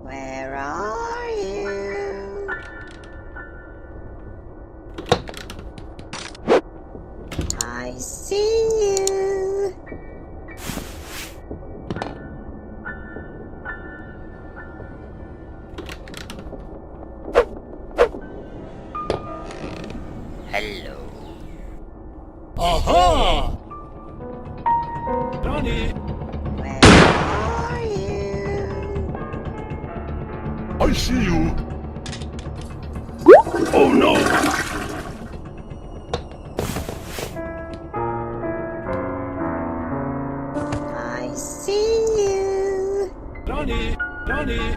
Where are you? I see you. Hello. Aha! Ronnie! Where are you? I see you! Oh no! I see you. Ronnie! Ronnie!